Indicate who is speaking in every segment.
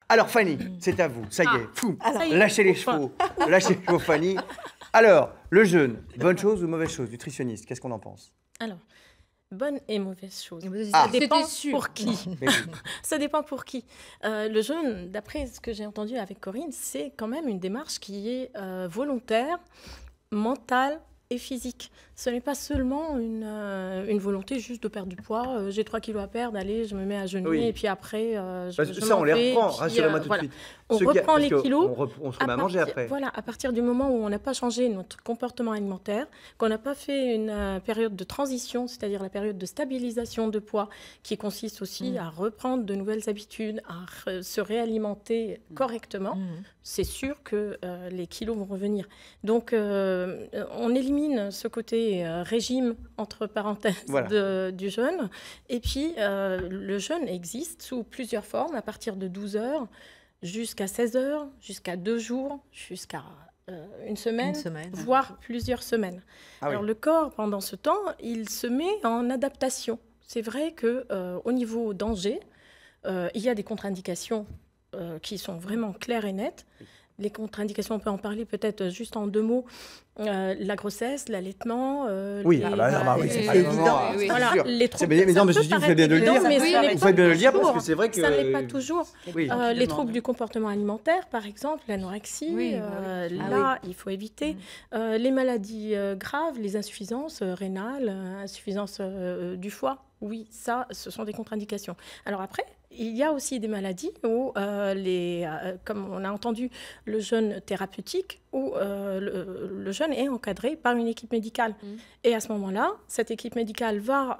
Speaker 1: Alors, Fanny, c'est à vous. Ça y est, fou.
Speaker 2: ça y est.
Speaker 1: Lâchez les chevaux. Lâchez les chevaux, Fanny. Alors, le jeûne, bonne chose ou mauvaise chose? Nutritionniste, qu'est-ce qu'on en pense?
Speaker 2: Alors, bonne et mauvaise chose.
Speaker 1: Ah.
Speaker 2: Ça dépend
Speaker 3: C'était sûr.
Speaker 2: pour qui.
Speaker 1: Mais oui.
Speaker 2: Ça dépend pour qui. Le jeûne, d'après ce que j'ai entendu avec Corinne, c'est quand même une démarche qui est volontaire, mentale et physique. Ce n'est pas seulement une volonté juste de perdre du poids. J'ai 3 kilos à perdre, allez, je me mets à jeûner
Speaker 1: Oui.
Speaker 2: et puis après,
Speaker 1: Parce que
Speaker 2: je
Speaker 1: ça,
Speaker 2: m'en
Speaker 1: on les
Speaker 2: fais,
Speaker 1: reprend,
Speaker 2: et puis,
Speaker 1: rassurez-moi tout de
Speaker 2: voilà.
Speaker 1: suite.
Speaker 2: On
Speaker 1: Ceux qui-
Speaker 2: reprend
Speaker 1: parce
Speaker 2: les
Speaker 1: que
Speaker 2: kilos.
Speaker 1: On se remet à manger après.
Speaker 2: Voilà, à partir du moment où on n'a pas changé notre comportement alimentaire, qu'on n'a pas fait une période de transition, c'est-à-dire la période de stabilisation de poids, qui consiste aussi à reprendre de nouvelles habitudes, à se réalimenter correctement, c'est sûr que les kilos vont revenir. Donc, on élimine ce côté régime, entre parenthèses,
Speaker 1: Voilà.
Speaker 2: du jeûne. Et puis, le jeûne existe sous plusieurs formes, à partir de 12 heures, jusqu'à 16 heures, jusqu'à 2 jours, jusqu'à une semaine, voire plusieurs semaines.
Speaker 1: Ah oui.
Speaker 2: Alors le corps, pendant ce temps, il se met en adaptation. C'est vrai qu'au niveau danger, il y a des contre-indications qui sont vraiment claires et nettes. Les contre-indications, on peut en parler peut-être juste en 2 mots. La grossesse, l'allaitement.
Speaker 1: Oui,
Speaker 2: les-
Speaker 1: c'est pas
Speaker 3: c'est
Speaker 1: le moment,
Speaker 3: évident.
Speaker 1: c'est
Speaker 2: Voilà,
Speaker 1: sûr.
Speaker 2: les troubles.
Speaker 1: Mais non, mais
Speaker 2: ça
Speaker 1: je dis,
Speaker 2: peut
Speaker 1: vous faites bien de le
Speaker 2: paraître
Speaker 1: dire.
Speaker 2: évident, mais ce n'est
Speaker 1: Vous
Speaker 2: pas
Speaker 1: faites bien de le dire
Speaker 2: toujours.
Speaker 1: parce que c'est vrai que.
Speaker 2: Ça n'est pas toujours.
Speaker 1: Oui.
Speaker 2: Les troubles du comportement alimentaire, par exemple, l'anorexie,
Speaker 3: Oui,
Speaker 2: là, il faut éviter. Les maladies graves, les insuffisances rénales, insuffisances du foie, oui, ça, ce sont des contre-indications. Alors après, il y a aussi des maladies où, comme on a entendu, le jeûne thérapeutique, où le jeûne est encadré par une équipe médicale. Et à ce moment-là, cette équipe médicale va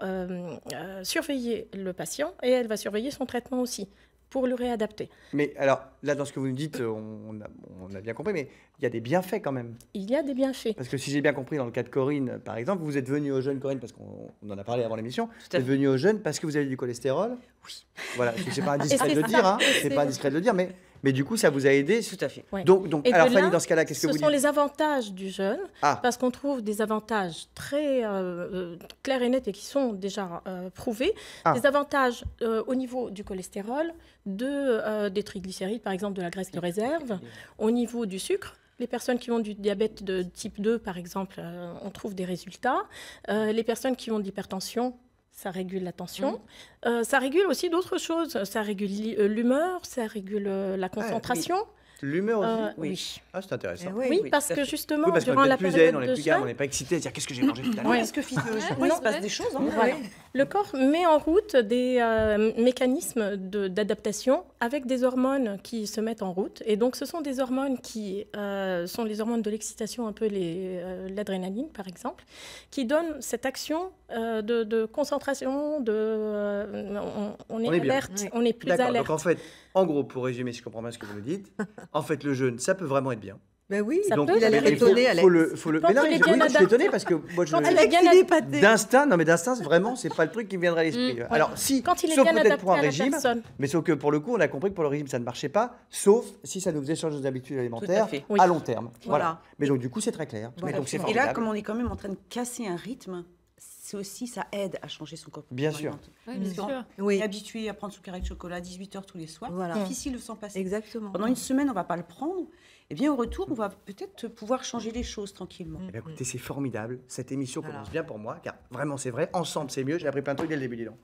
Speaker 2: surveiller le patient et elle va surveiller son traitement aussi, pour le réadapter.
Speaker 1: Mais alors, là, dans ce que vous nous dites, on a bien compris, mais il y a des bienfaits quand même.
Speaker 2: Il y a des bienfaits.
Speaker 1: Parce que si j'ai bien compris, dans le cas de Corinne, par exemple, vous êtes venue au jeûne, Corinne, parce qu'on en a parlé avant l'émission, vous êtes venue au jeûne parce que vous avez du cholestérol. Oui. Voilà, c'est pas indiscret
Speaker 2: Et
Speaker 1: de
Speaker 2: c'est
Speaker 1: le dire,
Speaker 2: ça,
Speaker 1: hein.
Speaker 2: et
Speaker 1: C'est
Speaker 2: c'est-
Speaker 1: pas indiscret de le dire, mais du coup, ça vous a aidé.
Speaker 4: Tout à fait.
Speaker 2: Ouais.
Speaker 1: Donc
Speaker 2: Et
Speaker 1: alors
Speaker 2: de
Speaker 1: Fanny,
Speaker 2: là,
Speaker 1: dans ce cas-là, qu'est-ce que vous
Speaker 2: Ce
Speaker 1: dites?
Speaker 2: sont les avantages du jeûne,
Speaker 1: Ah.
Speaker 2: parce qu'on trouve des avantages très clairs et nets et qui sont déjà prouvés.
Speaker 1: Ah.
Speaker 2: Des avantages au niveau du cholestérol, des triglycérides, par exemple de la graisse de réserve, au niveau du sucre. Les personnes qui ont du diabète de type 2, par exemple, on trouve des résultats. Les personnes qui ont de l'hypertension, ça régule la tension. Ça régule aussi d'autres choses. Ça régule l'humeur, ça régule la concentration.
Speaker 1: L'humeur aussi?
Speaker 2: Oui.
Speaker 1: Ah, c'est intéressant.
Speaker 2: Oui,
Speaker 4: oui,
Speaker 2: parce
Speaker 4: tout à
Speaker 2: que
Speaker 4: fait.
Speaker 2: justement,
Speaker 1: Oui, parce qu'on
Speaker 2: durant
Speaker 1: est
Speaker 2: la
Speaker 1: peut-être plus
Speaker 2: période
Speaker 1: zen, on est
Speaker 2: de
Speaker 1: plus calme, on
Speaker 2: jeûne,
Speaker 1: n'est pas excité à dire qu'est-ce que j'ai mangé tout à l'heure.
Speaker 2: Ouais.
Speaker 3: Parce que physiologiquement,
Speaker 2: Ouais.
Speaker 3: il se passe des choses. Hein.
Speaker 2: voilà. Le corps met en route des mécanismes d'adaptation avec des hormones qui se mettent en route. Et donc, ce sont des hormones qui sont les hormones de l'excitation, un peu l'adrénaline, par exemple, qui donnent cette action de concentration, on est
Speaker 1: On est bien.
Speaker 2: alerte,
Speaker 3: Oui.
Speaker 2: on est plus
Speaker 1: D'accord,
Speaker 2: alerte.
Speaker 1: donc en fait, en gros, pour résumer, si je comprends bien ce que vous nous dites, en fait, le jeûne, ça peut vraiment être bien.
Speaker 3: Ben oui,
Speaker 2: Ça
Speaker 1: Donc,
Speaker 2: peut,
Speaker 3: il a l'air
Speaker 1: mais
Speaker 3: étonné,
Speaker 1: faut
Speaker 3: Alex.
Speaker 1: le...
Speaker 2: Quand
Speaker 1: Mais non,
Speaker 2: il est
Speaker 1: mais
Speaker 2: bien
Speaker 1: oui, je suis
Speaker 2: adapté.
Speaker 1: étonné parce que moi, je...
Speaker 2: Quand il est
Speaker 3: Alex,
Speaker 2: bien
Speaker 3: il est
Speaker 2: adapté.
Speaker 3: épaté.
Speaker 1: D'instinct, non mais d'instinct, vraiment, c'est pas le truc qui me viendrait à l'esprit. Alors si,
Speaker 2: Quand il est
Speaker 1: sauf
Speaker 2: bien
Speaker 1: peut-être
Speaker 2: adapté
Speaker 1: pour un
Speaker 2: à la
Speaker 1: régime,
Speaker 2: personne.
Speaker 1: mais sauf que pour le coup, on a compris que pour le régime, ça ne marchait pas, sauf si ça nous faisait changer nos habitudes alimentaires
Speaker 4: fait.
Speaker 2: Oui.
Speaker 1: à long terme. Voilà.
Speaker 3: Voilà.
Speaker 1: Mais donc du coup, c'est très clair. Mais donc c'est
Speaker 3: Et là,
Speaker 1: formidable.
Speaker 3: comme on est quand même en train de casser un rythme, c'est aussi, ça aide à changer son comportement.
Speaker 1: Bien sûr.
Speaker 3: alimentaire.
Speaker 4: Oui, bien
Speaker 3: Parce
Speaker 4: sûr.
Speaker 3: qu'on
Speaker 5: Oui.
Speaker 3: est habitué à prendre son carré de chocolat à 18h tous les soirs.
Speaker 5: Voilà.
Speaker 3: C'est difficile de s'en passer.
Speaker 5: Exactement.
Speaker 3: Pendant une semaine, on ne va pas le prendre. Eh bien, au retour, on va peut-être pouvoir changer les choses tranquillement.
Speaker 1: Eh bien, écoutez, c'est formidable. Cette émission
Speaker 5: Voilà.
Speaker 1: commence bien pour moi, car vraiment, c'est vrai. Ensemble, c'est mieux. J'ai appris plein de trucs dès le début, dis donc.